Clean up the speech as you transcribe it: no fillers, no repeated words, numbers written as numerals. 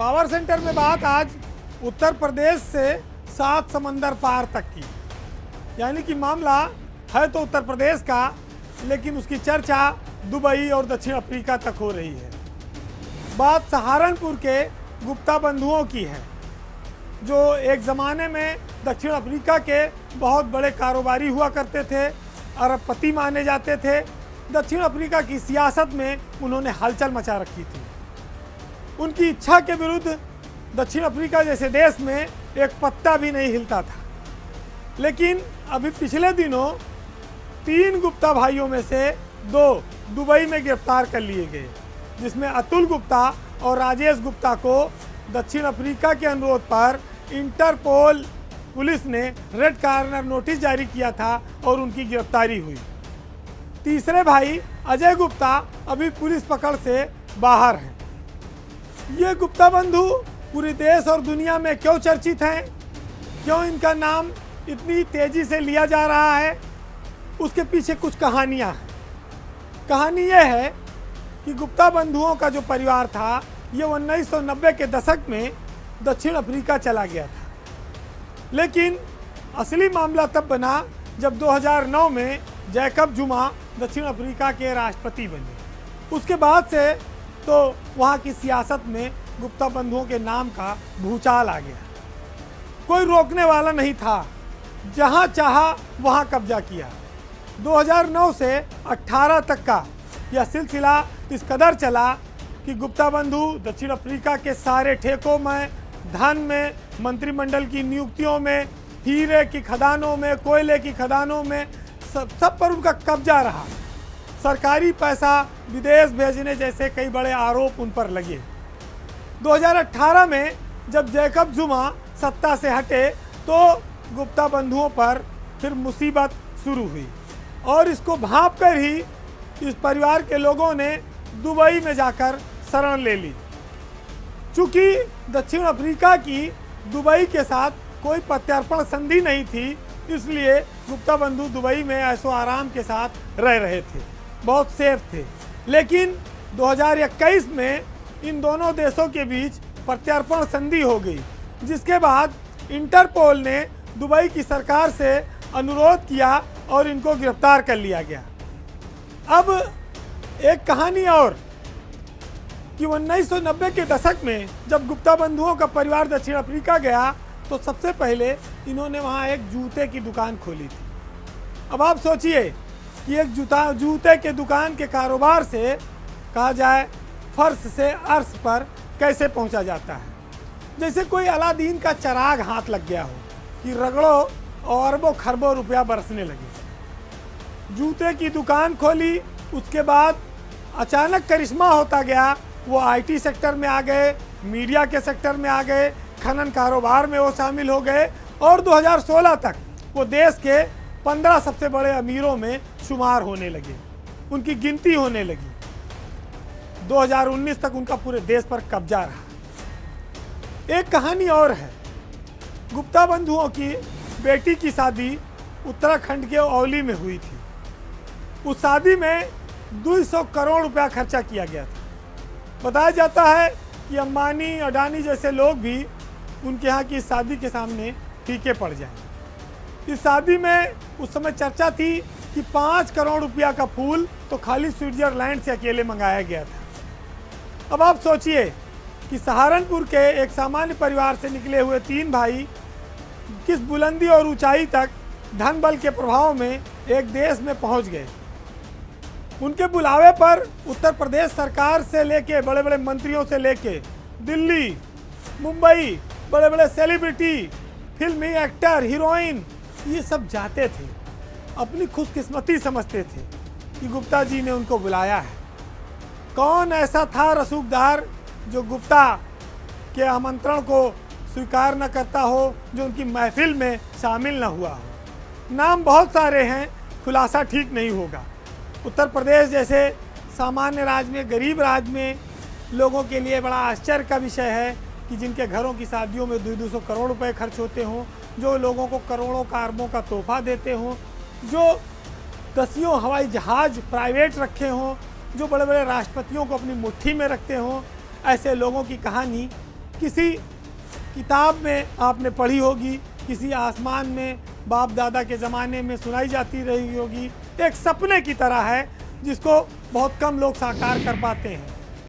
Power centre में बात आज उत्तर प्रदेश से 7 समंदर पार तक की, यानी कि मामला है तो उत्तर प्रदेश का, लेकिन उसकी चर्चा दुबई और दक्षिण अफ्रीका तक हो रही है। बात सहारनपुर के गुप्ता बंधुओं की है, जो एक ज़माने में दक्षिण अफ्रीका के बहुत बड़े कारोबारी हुआ करते थे, अरबपति माने जाते थे। दक्षिण अफ्रीका की सियासत में उन्होंने हलचल मचा रखी थी। उनकी इच्छा के विरुद्ध दक्षिण अफ्रीका जैसे देश में एक पत्ता भी नहीं हिलता था। लेकिन अभी पिछले दिनों 3 गुप्ता भाइयों में से 2 दुबई में गिरफ्तार कर लिए गए, जिसमें अतुल गुप्ता और राजेश गुप्ता को दक्षिण अफ्रीका के अनुरोध पर इंटरपोल पुलिस ने रेड कॉर्नर नोटिस जारी किया था और उनकी गिरफ्तारी हुई। तीसरे भाई अजय गुप्ता अभी पुलिस पकड़ से बाहर हैं। ये गुप्ता बंधु पूरे देश और दुनिया में क्यों चर्चित हैं, क्यों इनका नाम इतनी तेजी से लिया जा रहा है, उसके पीछे कुछ कहानियां हैं। कहानी यह है कि गुप्ता बंधुओं का जो परिवार था, ये 1990 के दशक में दक्षिण अफ्रीका चला गया था। लेकिन असली मामला तब बना जब 2009 में जैकब जुमा दक्षिण अफ्रीका के राष्ट्रपति बने। उसके बाद से तो वहाँ की सियासत में गुप्ता बंधुओं के नाम का भूचाल आ गया। कोई रोकने वाला नहीं था, जहाँ चाहा वहाँ कब्जा किया। 2009 से 18 तक का यह सिलसिला इस कदर चला कि गुप्ता बंधु दक्षिण अफ्रीका के सारे ठेकों में, धन में, मंत्रिमंडल की नियुक्तियों में, हीरे की खदानों में, कोयले की खदानों में, सब पर उनका कब्जा रहा। सरकारी पैसा विदेश भेजने जैसे कई बड़े आरोप उन पर लगे। 2018 में जब जैकब जुमा सत्ता से हटे तो गुप्ता बंधुओं पर फिर मुसीबत शुरू हुई और इसको भांप कर ही इस परिवार के लोगों ने दुबई में जाकर शरण ले ली। चूँकि दक्षिण अफ्रीका की दुबई के साथ कोई प्रत्यर्पण संधि नहीं थी, इसलिए गुप्ता बंधु दुबई में ऐशो आराम के साथ रह रहे थे, बहुत सेफ थे। लेकिन 2021 में इन दोनों देशों के बीच प्रत्यर्पण संधि हो गई, जिसके बाद इंटरपोल ने दुबई की सरकार से अनुरोध किया और इनको गिरफ्तार कर लिया गया। अब एक कहानी और कि 1990 के दशक में जब गुप्ता बंधुओं का परिवार दक्षिण अफ्रीका गया तो सबसे पहले इन्होंने वहाँ एक जूते की दुकान खोली थी। अब आप सोचिए कि एक जूते के दुकान के कारोबार से कहा जाए फर्श से अर्श पर कैसे पहुँचा जाता है। जैसे कोई अलादीन का चिराग हाथ लग गया हो कि रगड़ो और अरबों खरबों रुपया बरसने लगे। जूते की दुकान खोली, उसके बाद अचानक करिश्मा होता गया। वो आईटी सेक्टर में आ गए, मीडिया के सेक्टर में आ गए, खनन कारोबार में वो शामिल हो गए और 2016 तक वो देश के 15 सबसे बड़े अमीरों में शुमार होने लगे, उनकी गिनती होने लगी। 2019 तक उनका पूरे देश पर कब्जा रहा। एक कहानी और है, गुप्ता बंधुओं की बेटी की शादी उत्तराखंड के औली में हुई थी। उस शादी में 200 करोड़ रुपया खर्चा किया गया था। बताया जाता है कि अंबानी, अडानी जैसे लोग भी उनके यहाँ की शादी के सामने फीके पड़ जाए। इस शादी में उस समय चर्चा थी कि 5 करोड़ रुपया का फूल तो खाली स्विट्जरलैंड से अकेले मंगाया गया था। अब आप सोचिए कि सहारनपुर के एक सामान्य परिवार से निकले हुए 3 भाई किस बुलंदी और ऊंचाई तक धन बल के प्रभाव में एक देश में पहुंच गए। उनके बुलावे पर उत्तर प्रदेश सरकार से लेके, बड़े बड़े मंत्रियों से लेके, दिल्ली, मुंबई, बड़े बड़े सेलिब्रिटी, फिल्मी एक्टर, हीरोइन, ये सब जाते थे। अपनी खुशकिस्मती समझते थे कि गुप्ता जी ने उनको बुलाया है। कौन ऐसा था रसूखदार जो गुप्ता के आमंत्रण को स्वीकार न करता हो, जो उनकी महफिल में शामिल न हुआ हो। नाम बहुत सारे हैं, खुलासा ठीक नहीं होगा। उत्तर प्रदेश जैसे सामान्य राज्य में, गरीब राज्य में लोगों के लिए बड़ा आश्चर्य का विषय है कि जिनके घरों की शादियों में 200 करोड़ रुपए खर्च होते हों, जो लोगों को करोड़ों का अरबों का तोहफा देते हों, जो दसियों हवाई जहाज़ प्राइवेट रखे हों, जो बड़े बड़े राष्ट्रपतियों को अपनी मुट्ठी में रखते हों, ऐसे लोगों की कहानी किसी किताब में आपने पढ़ी होगी, किसी आसमान में बाप दादा के ज़माने में सुनाई जाती रही होगी। एक सपने की तरह है जिसको बहुत कम लोग साकार कर पाते हैं।